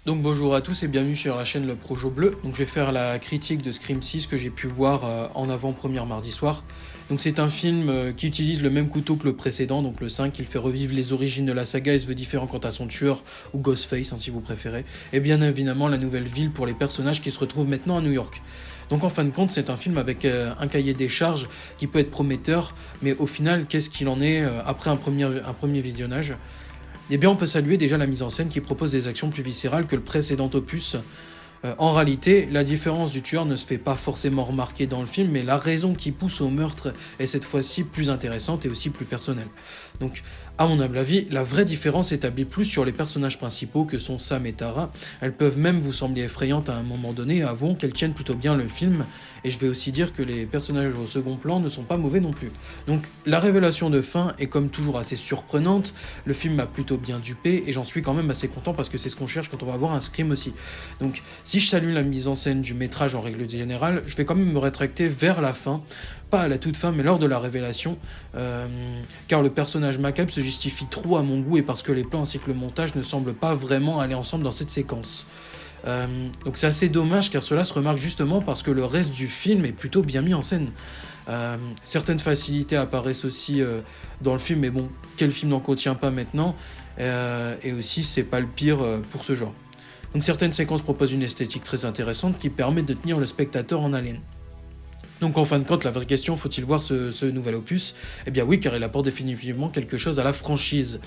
Donc bonjour à tous et bienvenue sur la chaîne Le Projo Bleu. Donc je vais faire la critique de Scream 6 que j'ai pu voir en avant-première mardi soir. Donc c'est un film qui utilise le même couteau que le précédent, donc le 5, il fait revivre les origines de la saga et se veut différent quant à son tueur, ou Ghostface si vous préférez, et bien évidemment la nouvelle ville pour les personnages qui se retrouvent maintenant à New York. Donc en fin de compte, c'est un film avec un cahier des charges qui peut être prometteur, mais au final, qu'est-ce qu'il en est après un premier visionnage? Eh bien, on peut saluer déjà la mise en scène qui propose des actions plus viscérales que le précédent opus. En réalité, la différence du tueur ne se fait pas forcément remarquer dans le film, mais la raison qui pousse au meurtre est cette fois-ci plus intéressante et aussi plus personnelle. Donc, à mon humble avis, la vraie différence s'établit plus sur les personnages principaux que sont Sam et Tara. Elles peuvent même vous sembler effrayantes à un moment donné, avouons qu'elles tiennent plutôt bien le film, et je vais aussi dire que les personnages au second plan ne sont pas mauvais non plus. Donc, la révélation de fin est comme toujours assez surprenante, le film m'a plutôt bien dupé, et j'en suis quand même assez content parce que c'est ce qu'on cherche quand on va voir un Scream aussi. Donc, si je salue la mise en scène du métrage en règle générale, je vais quand même me rétracter vers la fin, pas à la toute fin, mais lors de la révélation, car le personnage macabre se justifie trop à mon goût et parce que les plans ainsi que le montage ne semblent pas vraiment aller ensemble dans cette séquence. Donc c'est assez dommage car cela se remarque justement parce que le reste du film est plutôt bien mis en scène. Certaines facilités apparaissent aussi dans le film, mais bon, quel film n'en contient pas maintenant, et aussi c'est pas le pire pour ce genre. Donc certaines séquences proposent une esthétique très intéressante qui permet de tenir le spectateur en haleine. Donc en fin de compte, la vraie question, faut-il voir ce nouvel opus? Eh bien oui, car il apporte définitivement quelque chose à la franchise.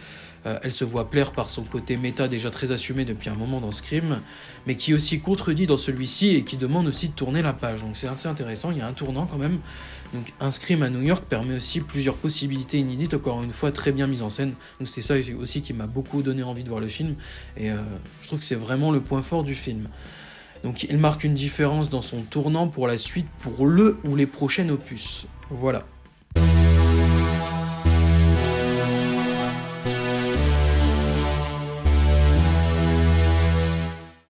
Elle se voit plaire par son côté méta déjà très assumé depuis un moment dans Scream, mais qui est aussi contredit dans celui-ci et qui demande aussi de tourner la page. Donc c'est assez intéressant, il y a un tournant quand même. Donc un Scream à New York permet aussi plusieurs possibilités inédites, encore une fois très bien mises en scène. Donc c'est ça aussi qui m'a beaucoup donné envie de voir le film, et je trouve que c'est vraiment le point fort du film. Donc il marque une différence dans son tournant pour la suite, pour le ou les prochains opus. Voilà.